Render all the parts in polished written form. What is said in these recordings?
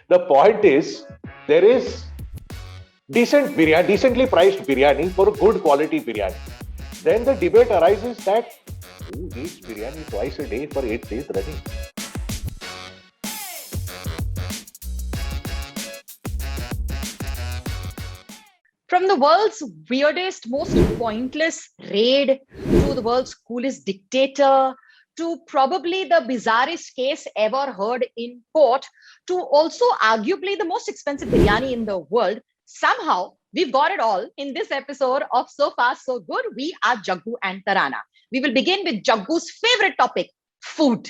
The point is, there is decent biryani, decently priced biryani for a good quality biryani. Then the debate arises that who eats biryani twice a day for 8 days running? From the world's weirdest, most pointless raid to the world's coolest dictator to probably the bizarrest case ever heard in court to also arguably the most expensive biryani in the world, somehow we've got it all in this episode of So Far So Good. We are Jaggu and Tarana. We will begin with Jaggu's favorite topic, food.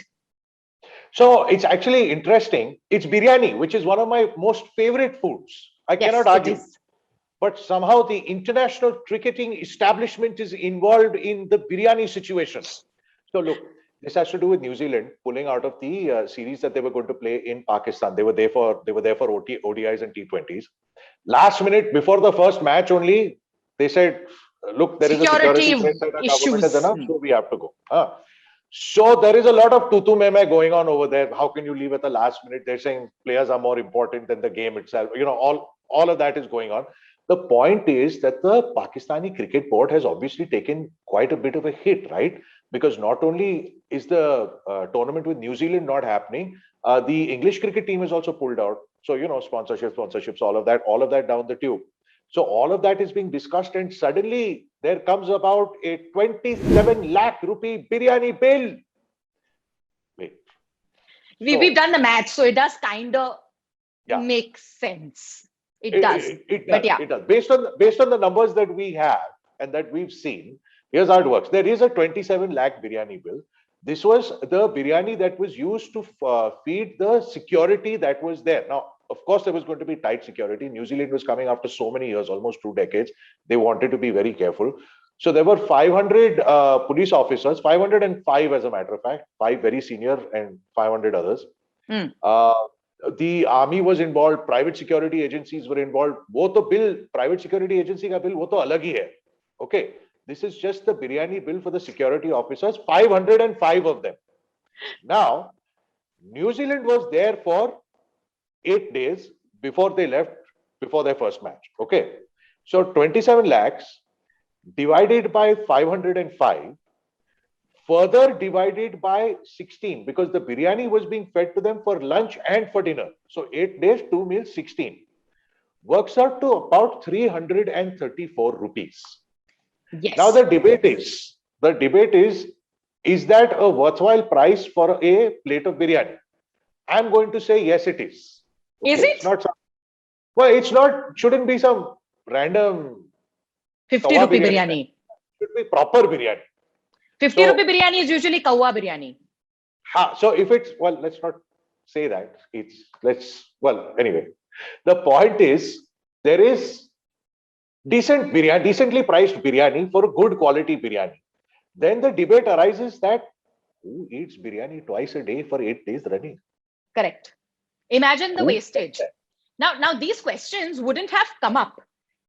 So it's actually interesting. It's biryani, which is one of my most favorite foods. I cannot argue. But somehow the international cricketing establishment is involved in the biryani situation. So look, this has to do with New Zealand pulling out of the series that they were going to play in Pakistan. They were there for ODIs and T20s. Last minute before the first match only, they said, "Look, there is a security threat that our government has announced, so we have to go." So there is a lot of tutu meme going on over there. How can you leave at the last minute? They're saying players are more important than the game itself. All of that is going on. The point is that the Pakistani cricket board has obviously taken quite a bit of a hit, right? Because not only is the tournament with New Zealand not happening, the English cricket team is also pulled out. So, sponsorships, all of that down the tube. So all of that is being discussed, and suddenly there comes about a 27 lakh rupee biryani bill. Wait. We've done the math, so it does kind of make sense. It does. It does. Based on the numbers that we have and that we've seen, here's how it works. There is a 27 lakh biryani bill. This was the biryani that was used to feed the security that was there. Now, of course, there was going to be tight security. New Zealand was coming after so many years, almost 2 decades. They wanted to be very careful. So there were 500 police officers, 505 as a matter of fact, 5 very senior and 500 others. The army was involved, private security agencies were involved. Both the bill, private security agency ka bill, wo to alag hi hai. Okay, this is just the biryani bill for the security officers, 505 of them. Now, New Zealand was there for 8 days before they left, before their first match. Okay, so 27 lakhs divided by 505, further divided by 16, because the biryani was being fed to them for lunch and for dinner. So 8 days, 2 meals, 16. Works out to about 334 rupees. Yes. Now the debate is that a worthwhile price for a plate of biryani? I'm going to say yes, it is. Okay? Is it? It's not, shouldn't be some random 50 rupee biryani. It should be proper biryani. 50 rupee biryani is usually kawa biryani. So if it's, well, let's not say that. Anyway, the point is there is decently priced biryani for a good quality biryani. Then the debate arises that who eats biryani twice a day for 8 days running? Correct. Imagine the wastage. Now these questions wouldn't have come up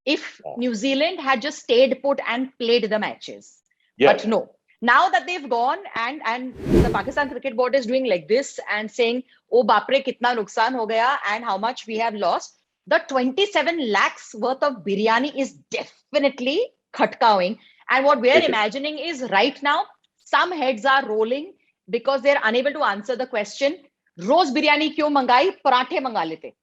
if New Zealand had just stayed put and played the matches. Yes. But no. Now that they've gone and the Pakistan Cricket Board is doing like this and saying, oh, bapre, kitna nuksan ho gaya and how much we have lost, the 27 lakhs worth of biryani is definitely khatkawing. And what we're imagining is right now, some heads are rolling because they're unable to answer the question, रोज बिरयानी क्यों मंगाई, पराठे मंगा लेते.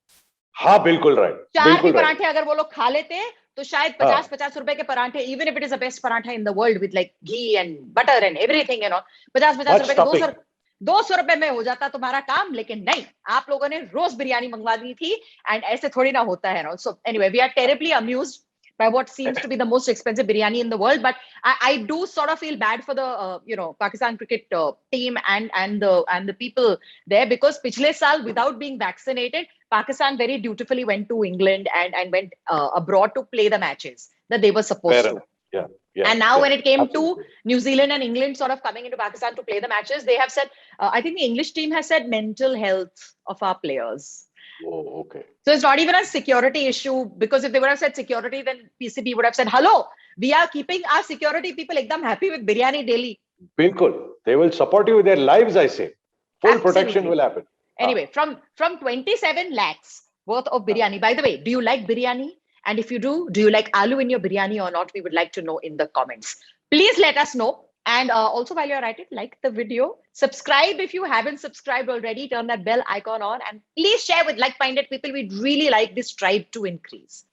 हाँ, बिल्कुल right. 4 भी पराठे अगर वो लोग खा लेते तो शायद 50 रुपए के पराठे, even if it is the best paratha in the world with like ghee and butter and everything, 50 रुपए के 200 रुपए में हो जाता तुम्हारा काम. लेकिन नहीं, आप लोगों ने रोज बिरयानी मंगवा दी थी and ऐसे थोड़ी ना होता है. So anyway, we are terribly amused by what seems to be the most expensive biryani in the world, but I do sort of feel bad for the Pakistan cricket team and the people there, because पिछले साल without being vaccinated, Pakistan very dutifully went to England and went abroad to play the matches that they were supposed to. Yeah. And now when it came to New Zealand and England sort of coming into Pakistan to play the matches, they have said, I think the English team has said mental health of our players. Oh, okay. So it's not even a security issue, because if they would have said security, then PCB would have said, hello, we are keeping our security people ekdam happy with biryani daily. Bilkul. They will support you with their lives, I say. Full protection will happen. Anyway, from 27 lakhs worth of biryani. By the way, do you like biryani? And if you do you like aloo in your biryani or not? We would like to know in the comments. Please let us know. And also, while you're at it, like the video, subscribe if you haven't subscribed already, turn that bell icon on, and please share with like-minded people. We'd really like this tribe to increase.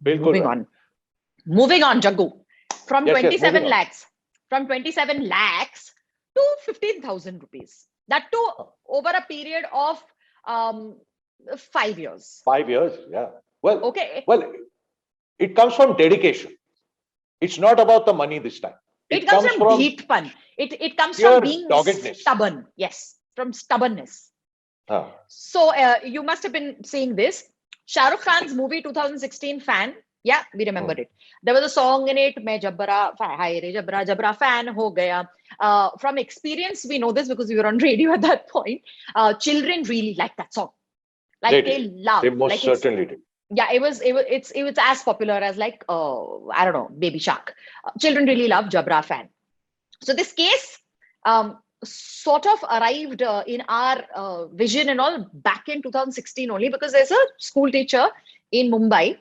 Bilkul. Moving on, Jaggu. From Yes, 27 moving on. lakhs, from 27 lakhs to 15,000 rupees. That too over a period of 5 years. 5 years, yeah. Well, Okay. well, it comes from dedication. It's not about the money this time. It comes from dheetpan. It comes from being doggedness. Stubborn. Yes, from stubbornness. Ah. So you must have been seeing this. Shah Rukh Khan's movie 2016 Fan. Yeah, we remember it. There was a song in it, Main Jabra, Hai Re Jabra, Jabra fan ho gaya. From experience, we know this because we were on radio at that point. Children really like that song. Like they love. They most certainly did. Yeah, it was as popular as like I don't know, Baby Shark. Children really love Jabra Fan. So this case sort of arrived in our vision and all back in 2016 only, because there's a school teacher in Mumbai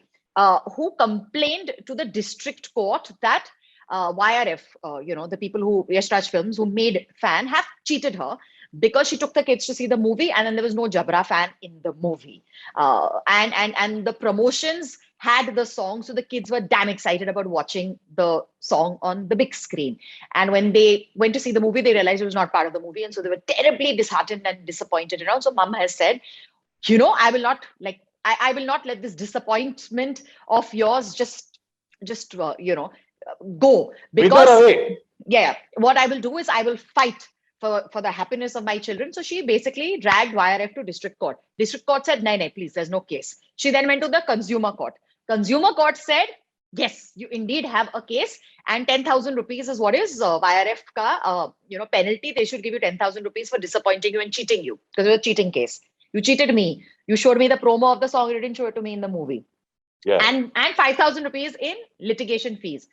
who complained to the district court that YRF, the people who Yash Raj Films who made Fan have cheated her, because she took the kids to see the movie and then there was no Jabra Fan in the movie. And the promotions had the song, so the kids were damn excited about watching the song on the big screen. And when they went to see the movie, they realized it was not part of the movie, and so they were terribly disheartened and disappointed. And also, Mom has said, I will not let this disappointment of yours just go, because what I will do is I will fight for the happiness of my children. So she basically dragged YRF to district court. District court said, no, please, there's no case. She then went to the consumer court. Consumer court said, yes, you indeed have a case, and 10,000 rupees is what is YRF ka penalty. They should give you 10,000 rupees for disappointing you and cheating you, because it was a cheating case. You cheated me. You showed me the promo of the song. You didn't show it to me in the movie. Yeah. And 5,000 rupees in litigation fees.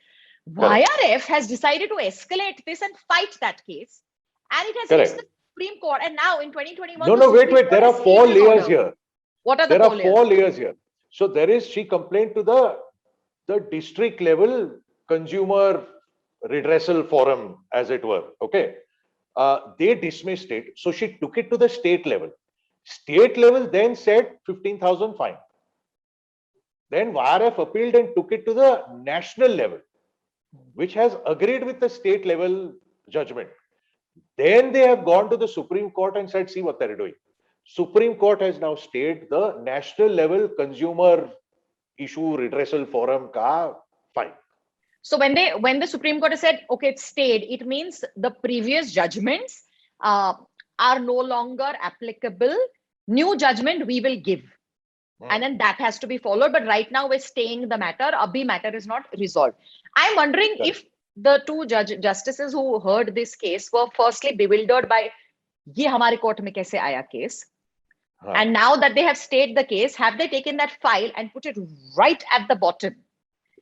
YRF has decided to escalate this and fight that case. And it has reached the Supreme Court. And now in 2021... No, wait. There are 4 layers here. What are there are 4 layers here. So she complained to the district level consumer redressal forum, as it were. Okay. They dismissed it. So she took it to the state level. State level then said 15,000 fine. Then YRF appealed and took it to the national level, which has agreed with the state level judgment. Then they have gone to the Supreme Court and said, see what they're doing. Supreme Court has now stayed the national level consumer issue redressal forum ka fine. So when the Supreme Court has said, okay, it's stayed, it means the previous judgments are no longer applicable. New judgment we will give. And then that has to be followed. But right now we're staying the matter. Abhi matter is not resolved. I'm wondering if the 2 justices who heard this case were firstly bewildered by ye hamare court mein kaise aaya case. And now that they have stayed the case, have they taken that file and put it right at the bottom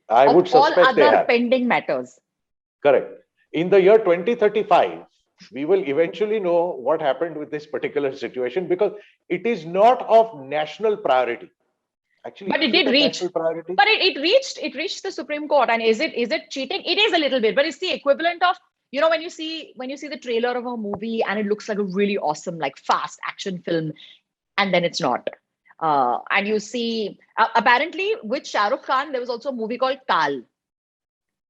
I would suspect all other pending matters? Correct. In the year 2035, we will eventually know what happened with this particular situation, because it is not of national priority. Actually, but it did reach. But it reached the Supreme Court. And is it cheating? It is a little bit, but it's the equivalent of, when you see the trailer of a movie and it looks like a really awesome, like fast action film, and then it's not. And you see, apparently with Shah Rukh Khan, there was also a movie called Kaal,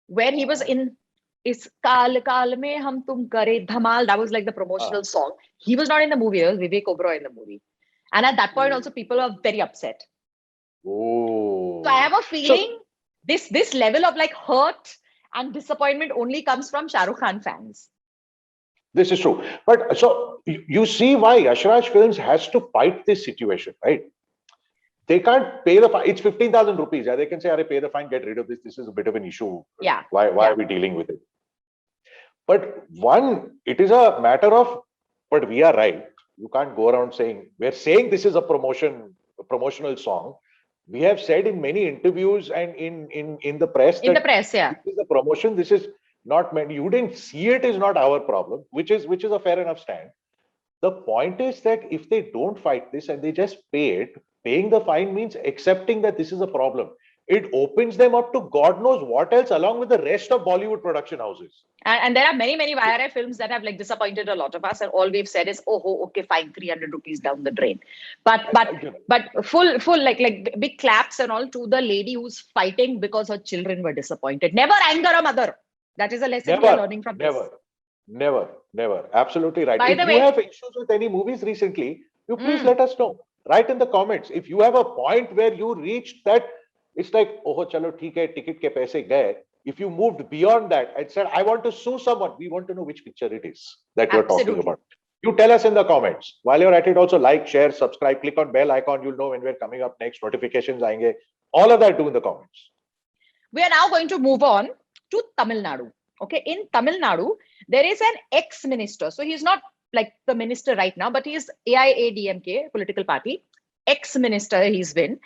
where he was in Is Kaal Kaal Mein Hum Tum Kare Dhamal. That was like the promotional song. He was not in the movie. It was Vivek Oberoi in the movie. And at that point also people were very upset. Oh. So I have a feeling this level of like hurt and disappointment only comes from Shah Rukh Khan fans. This is true. But so you see why Yash Raj Films has to fight this situation, right? They can't pay the fine. It's 15,000 rupees. Yeah, they can say, "Arey, pay the fine, get rid of this. This is a bit of an issue. Yeah. Why are we dealing with it?" But it is a matter of, but we are right. You can't go around saying, we're saying this is a promotional song. We have said in many interviews and in the press. In the press, yeah. This is a promotion. This is not meant. You didn't see it is not our problem, which is a fair enough stand. The point is that if they don't fight this and they just pay it, paying the fine means accepting that this is a problem. It opens them up to God knows what else, along with the rest of Bollywood production houses. And there are many YRI films that have like disappointed a lot of us, and all we've said is, oh, okay, fine, 300 rupees down the drain. But full like big claps and all to the lady who's fighting because her children were disappointed. Never anger a mother. That is a lesson we are learning from this. Never. Absolutely right. By If the you way, have issues with any movies recently, you please let us know. Write in the comments. If you have a point where you reached that, it's like, oh, chalo, theek hai, ticket ke paise gaye. If you moved beyond that and said, I want to sue someone, we want to know which picture it is that you're talking about. You tell us in the comments. While you're at it, also like, share, subscribe, click on bell icon. You'll know when we're coming up next. Notifications aayenge. All of that do in the comments. We are now going to move on to Tamil Nadu. Okay, in Tamil Nadu, there is an ex-minister. So he's not like the minister right now, but he is AIADMK political party. Ex-minister he's been.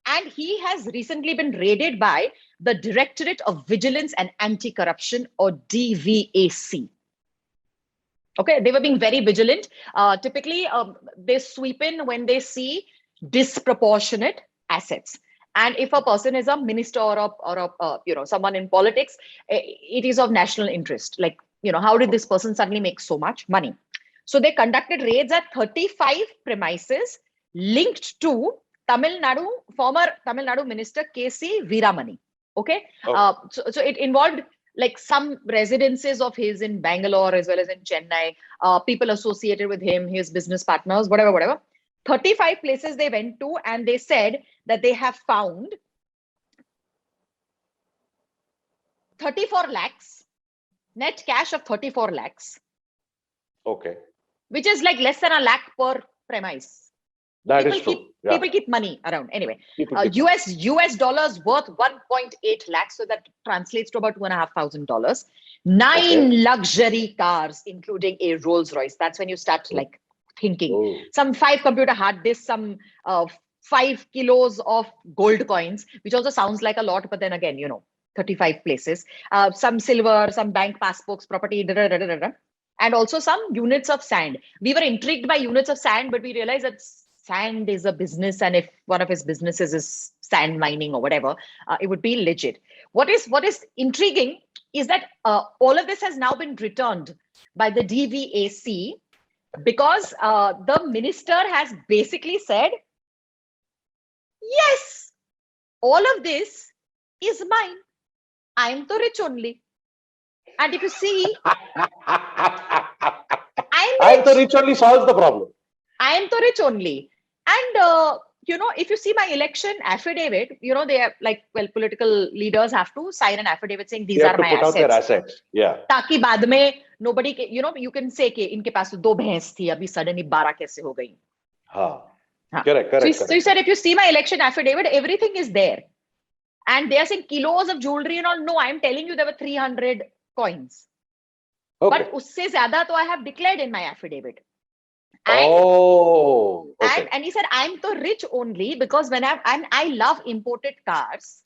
And he has recently been raided by the Directorate of Vigilance and Anti-Corruption, or DVAC. Okay, they were being very vigilant. Typically, they sweep in when they see disproportionate assets. And if a person is a minister or someone in politics, it is of national interest. Like, how did this person suddenly make so much money? So they conducted raids at 35 premises linked to former Tamil Nadu Minister K.C. Veeramani. Okay. So it involved like some residences of his in Bangalore as well as in Chennai, people associated with him, his business partners, whatever. 35 places they went to, and they said that they have found 34 lakhs, net cash of 34 lakhs. Okay. Which is like less than a lakh per premise. That is true. People keep money around. Anyway, US dollars worth 1.8 lakhs. So that translates to about $2,500. 9 luxury cars, including a Rolls Royce. That's when you start like thinking. Some 5 computer hard disks, some 5 kilos of gold coins, which also sounds like a lot. But then again, 35 places, some silver, some bank passbooks, property, and also some units of sand. We were intrigued by units of sand, but we realized that sand is a business, and if one of his businesses is sand mining or whatever, it would be legit. What is intriguing is that all of this has now been returned by the DVAC because the minister has basically said, yes, all of this is mine. I am the rich only. And if you see, I'm the rich only solves the problem. I am the rich only. And, if you see my election affidavit, they are like, political leaders have to sign an affidavit saying these are my assets. Out their assets. Yeah. Taki baad mein nobody, you can say कि इनके पास तो 2 भैंस थी, अभी suddenly 12 कैसे हो गई? Correct. So you said, if you see my election affidavit, everything is there. And they are saying kilos of jewelry and all. No, I am telling you there were 300 coins. Okay. But usse zyada to I have declared in my affidavit. And, and he said, I'm the rich only because I love imported cars.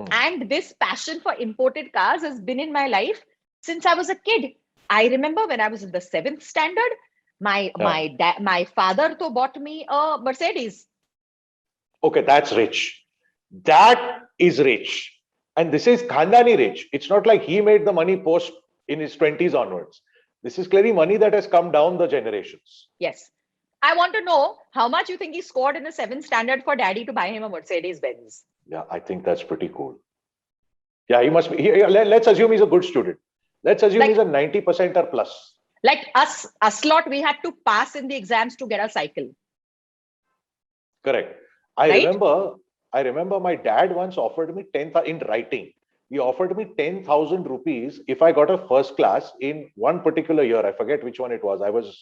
And this passion for imported cars has been in my life since I was a kid. I remember when I was in the 7th standard, my father bought me a Mercedes. Okay, that's rich. That is rich. And this is Khandani rich. It's not like he made the money post in his 20s onwards. This is clearly money that has come down the generations. Yes. I want to know how much you think he scored in the 7th standard for daddy to buy him a Mercedes Benz. Yeah, I think that's pretty cool. Yeah, he must be. Let's assume he's a good student. Let's assume he's a 90% or plus. Like us lot, we had to pass in the exams to get a cycle. Correct. I remember my dad once offered me 10,000 in writing. He offered me 10,000 rupees if I got a first class in one particular year. I forget which one it was. I was,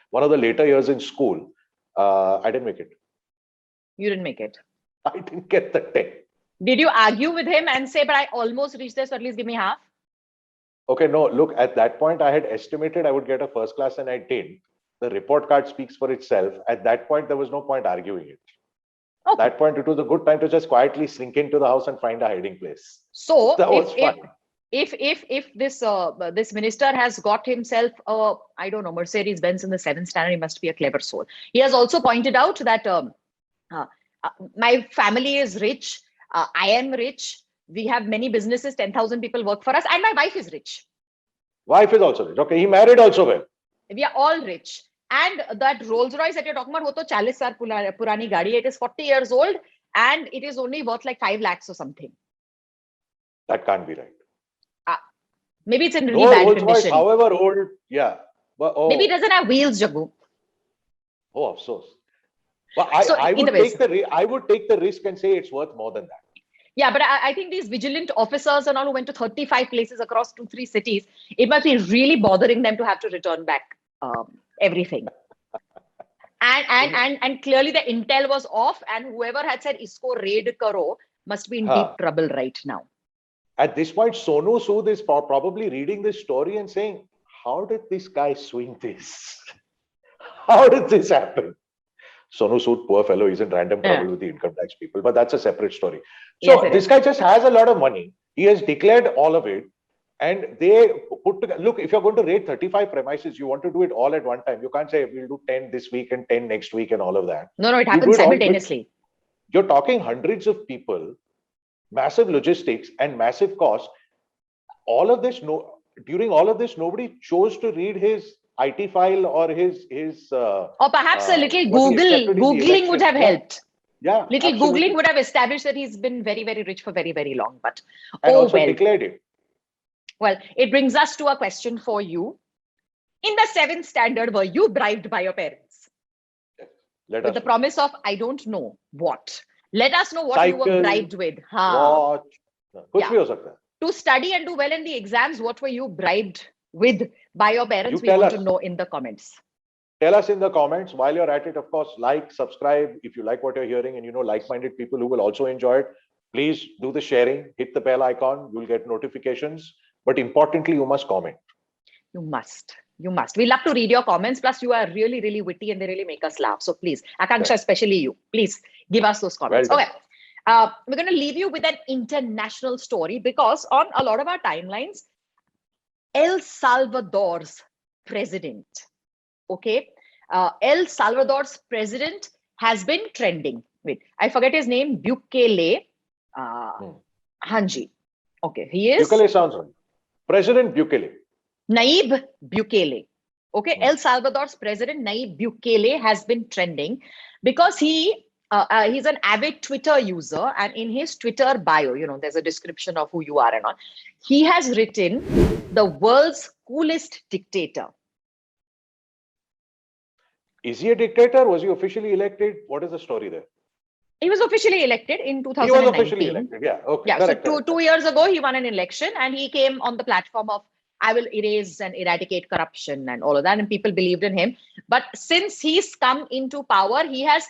one of the later years in school. I didn't make it. You didn't make it. I didn't get the 10. Did you argue with him and say, but I almost reached this, so at least give me half? Okay, no, look, at that point, I had estimated I would get a first class and I didn't. The report card speaks for itself. At that point, there was no point arguing it. Okay. At that point, it was a good time to just quietly sneak into the house and find a hiding place. So, that was fun. if this minister has got himself a, I don't know, Mercedes Benz in the 7th standard, he must be a clever soul. He has also pointed out that uh, my family is rich, I am rich, we have many businesses, 10,000 people work for us, and my wife is rich. Wife is also rich. Okay, he married also well. We are all rich. And that Rolls Royce that you're talking about, 40 saal purani gaadi, it is 40 years old and it is only worth like 5 lakhs or something. That can't be right. Maybe it's in really bad Rolls condition. Royce, however old, yeah. But, maybe it doesn't have wheels, Jagu. Oh, of course. But I would take the risk and say it's worth more than that. Yeah, but I think these vigilant officers and all who went to 35 places across 2-3 cities, it must be really bothering them to have to return back everything. and clearly the intel was off, and whoever had said isko raid karo must be in deep trouble right now. At this point, Sonu Sood is probably reading this story and saying, how did this guy swing this? How did this happen? Sonu Sood, poor fellow, is in random trouble with the income tax people, but that's a separate story. So yes, this guy just has a lot of money. He has declared all of it, and they put together. Look, if you're going to raid 35 premises, you want to do it all at one time. You can't say we'll do 10 this week and 10 next week and all of that. No, it happens simultaneously. You're talking hundreds of people, massive logistics and massive costs. All of this, during all of this, nobody chose to read his IT file or his or perhaps a little Googling would have helped. Yeah, little absolutely. Googling would have established that he's been very, very rich for very, very long. But and also declared it. Well, it brings us to a question for you. In the 7th standard, were you bribed by your parents? With the promise of, I don't know what. Let us know what cycle, you were bribed with. Watch. To study and do well in the exams, what were you bribed with by your parents? We want to know in the comments. Tell us in the comments. While you're at it, of course, like, subscribe. If you like what you're hearing and you know like-minded people who will also enjoy it, please do the sharing, hit the bell icon. You'll get notifications. But importantly, you must comment. You must. You must. We love to read your comments. Plus, you are really, really witty and they really make us laugh. So please, Akanksha, especially you, please give us those comments. Okay. We're going to leave you with an international story because on a lot of our timelines, El Salvador's president, El Salvador's president has been trending. Wait, I forget his name, Bukele. Hanji. Okay, he is... Bukele sounds right. President Bukele. Nayib Bukele. Okay, El Salvador's president, Nayib Bukele, has been trending because he's an avid Twitter user, and in his Twitter bio, there's a description of who you are and all. He has written, the world's coolest dictator. Is he a dictator? Was he officially elected? What is the story there? He was officially elected in 2019. He was officially elected, yeah. Okay, yeah, correct, so 2 years ago, he won an election and he came on the platform of, I will erase and eradicate corruption and all of that. And people believed in him. But since he's come into power, he has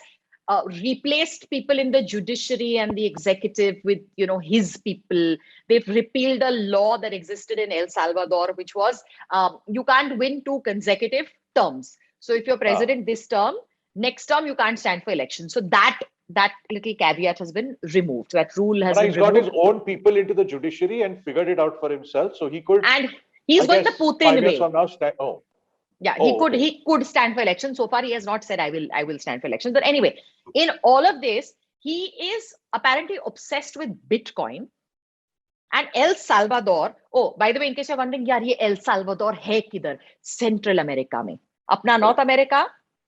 replaced people in the judiciary and the executive with, his people. They've repealed a law that existed in El Salvador, which was you can't win 2 consecutive terms. So if you're president this term, next term, you can't stand for election. So that little caveat has been removed. That rule has been removed. He's got his own people into the judiciary and figured it out for himself. So he could... And he's going the Putin way. From now, he could stand for election. So far, he has not said, I will stand for election. But anyway, in all of this, he is apparently obsessed with Bitcoin. And El Salvador, by the way, in case you're wondering, ये El Salvador hai kidhar? Central America mein. Apna North America,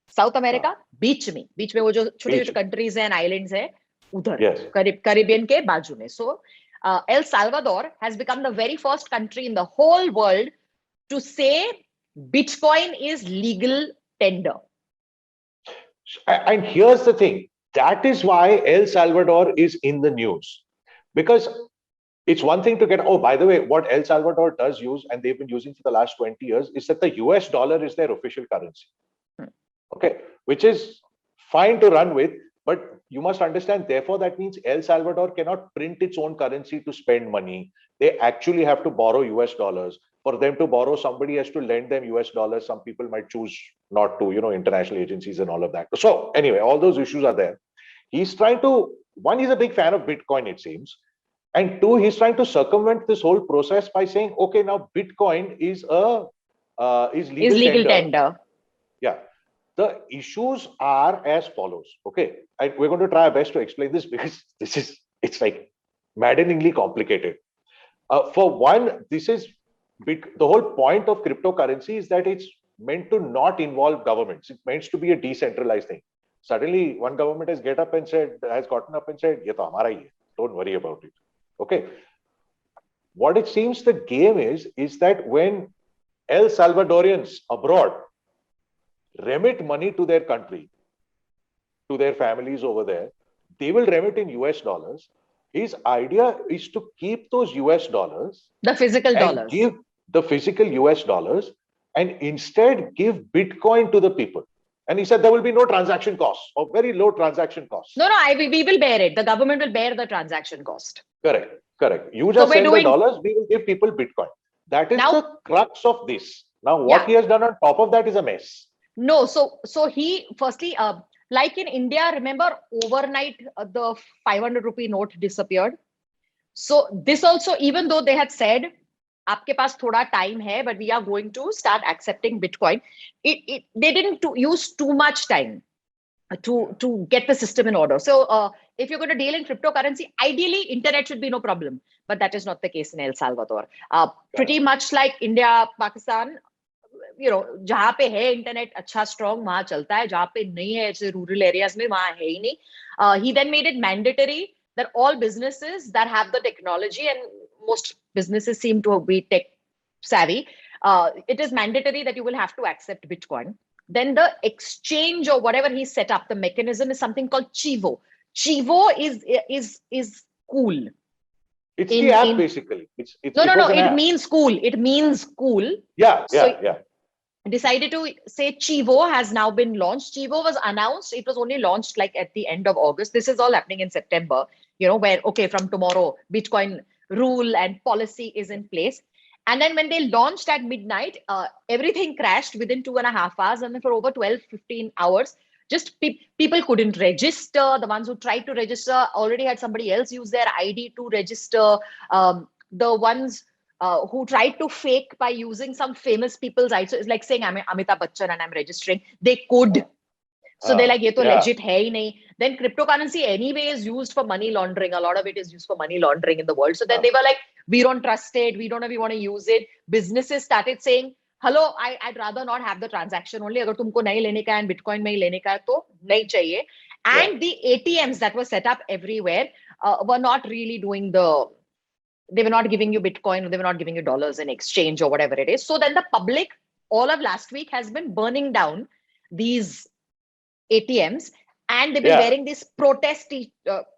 South America, बीच में वो जो छोटे-छोटे countries and islands है, उधर, Caribbean के बाजू में. So, El Salvador has become the very first country in the whole world to say Bitcoin is legal tender. And here's the thing. That is why El Salvador is in the news. Because it's one thing to get, by the way, what El Salvador does use, and they've been using for the last 20 years, is that the US dollar is their official currency. Okay, which is fine to run with, but you must understand, therefore, that means El Salvador cannot print its own currency to spend money. They actually have to borrow US dollars. For them to borrow, somebody has to lend them US dollars. Some people might choose not to, international agencies and all of that. So anyway, all those issues are there. He's trying to, he's a big fan of Bitcoin, it seems. And two, he's trying to circumvent this whole process by saying, okay, now Bitcoin is legal tender. Yeah. The issues are as follows. Okay. We're going to try our best to explain this because it's like maddeningly complicated. For one, the whole point of cryptocurrency is that it's meant to not involve governments. It's meant to be a decentralized thing. Suddenly, one government has gotten up and said, "Ye to hamara hi hai. Don't worry about it." Okay. What it seems the game is that when El Salvadorians abroad remit money to their country, to their families over there, they will remit in US dollars. His idea is to keep those US dollars, the physical and dollars, give the physical US dollars, and instead give Bitcoin to the people. And he said there will be no transaction costs or very low transaction costs. No, we will bear it. The government will bear the transaction cost. Correct. You just send the dollars, we will give people Bitcoin. That is the crux of this. Now, what he has done on top of that is a mess. No, so he firstly, like in India, remember overnight the 500 rupee note disappeared. So this also, even though they had said, "Aapke paas thoda time hai, but we are going to start accepting Bitcoin," they didn't use too much time to get the system in order. So if you're going to deal in cryptocurrency, ideally internet should be no problem, but that is not the case in El Salvador. Pretty much like India, Pakistan, जहां पे है internet अच्छा strong वहां चलता है, जहां पे नहीं है ऐसे रूरल एरियाज में वहां है ही नहीं. He then made it mandatory that all businesses that have the technology, and most businesses seem to be tech savvy, it is mandatory that you will have to accept Bitcoin. Then the exchange or whatever he set up, the mechanism is something called Chivo. Chivo is cool. It's the app basically. No. It means cool. It means cool. Yeah. Decided to say Chivo has now been launched. Chivo was announced. It was only launched like at the end of August. This is all happening in September, where, okay, from tomorrow, Bitcoin rule and policy is in place. And then when they launched at midnight, everything crashed within 2.5 hours. And then for over 12, 15 hours, just people couldn't register. The ones who tried to register already had somebody else use their ID to register. The ones who tried to fake by using some famous people's ID. So it's like saying, I'm Amitabh Bachchan and I'm registering. They could. So they're like, ye to legit hai hi nahi. Then cryptocurrency anyway is used for money laundering. A lot of it is used for money laundering in the world. So then they were like, we don't trust it. We don't know if we want to use it. Businesses started saying, hello, I'd rather not have the transaction only. Agar tumko nahi lene ka hai and Bitcoin mein hi lene ka hai, to nahi chahiye. And the ATMs that were set up everywhere were not really doing they were not giving you Bitcoin, or they were not giving you dollars in exchange or whatever it is. So then the public, all of last week, has been burning down these ATMs, and they've been wearing these protest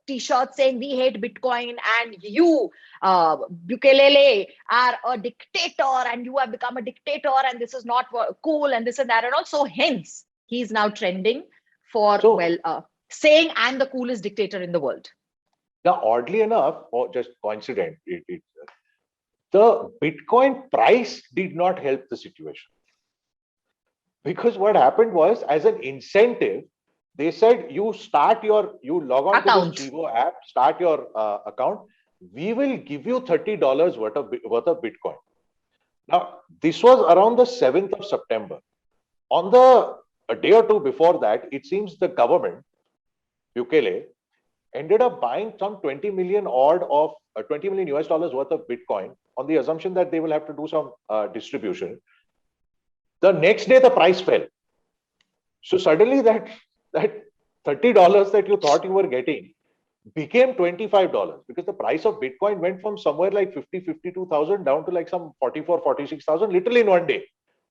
t-shirts saying we hate Bitcoin and you, Bukele, are a dictator and you have become a dictator and this is not cool and this and that and all. So hence, he's now trending for, saying I'm the coolest dictator in the world. Now, oddly enough, or just coincident, the Bitcoin price did not help the situation. Because what happened was, as an incentive, they said you log on to the Chivo app, start your account. We will give you $30 worth of Bitcoin. Now, this was around the 7th of September. On a day or two before that, it seems the government, Bukele, ended up buying some 20 million US dollars worth of Bitcoin on the assumption that they will have to do some distribution. The next day, the price fell. So suddenly that $30 that you thought you were getting became $25 because the price of Bitcoin went from somewhere like 52,000 down to like some 46,000 literally in one day.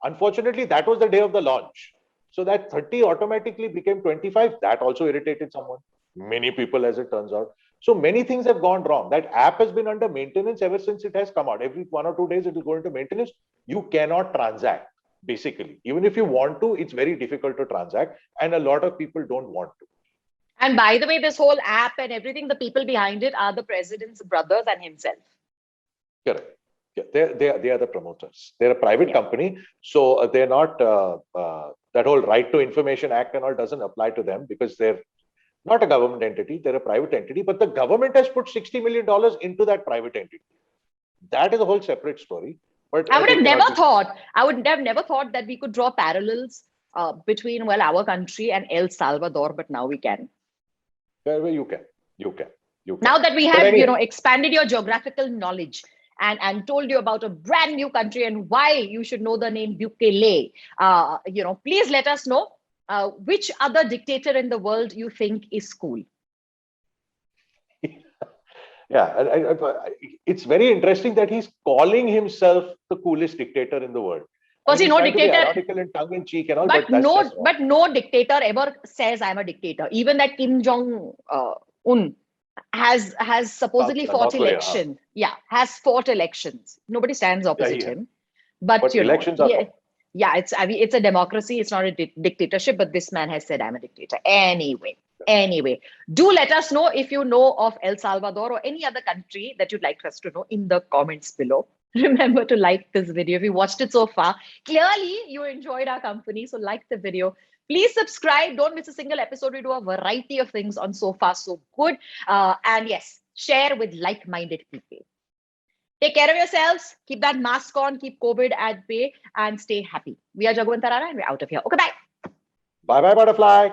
Unfortunately, that was the day of the launch. So that 30 automatically became 25. That also irritated someone. Many people, as it turns out. So many things have gone wrong. That app has been under maintenance ever since it has come out. Every 1 or 2 days, it will go into maintenance. You cannot transact, basically. Even if you want to, it's very difficult to transact. And a lot of people don't want to. And by the way, this whole app and everything, the people behind it are the president's brothers and himself. Correct. Yeah, they are the promoters. They're a private company. So they're not, that whole Right to Information Act and all doesn't apply to them because they're not a government entity, they're a private entity, but the government has put $60 million into that private entity. That is a whole separate story. But I would have never thought, that we could draw parallels between, well, our country and El Salvador, but now we can. You can. Now that we have, anyway, expanded your geographical knowledge and told you about a brand new country and why you should know the name Bukele, please let us know which other dictator in the world you think is cool. Yeah, it's very interesting that he's calling himself the coolest dictator in the world. Because no dictator, ironical and tongue in cheek and all, but no dictator ever says I'm a dictator. Even that Kim Jong Un has supposedly fought election. Yeah, has fought elections. Nobody stands opposite him. But elections are it's a democracy. It's not a dictatorship. But this man has said I'm a dictator. Anyway, do let us know if you know of El Salvador or any other country that you'd like us to know in the comments below. Remember to like this video if you watched it so far. Clearly, you enjoyed our company, so like the video. Please subscribe. Don't miss a single episode. We do a variety of things on So Far So Good. And yes, share with like-minded people. Take care of yourselves. Keep that mask on. Keep COVID at bay and stay happy. We are Jagwant Tarana and we're out of here. Okay, bye. Bye-bye, butterfly.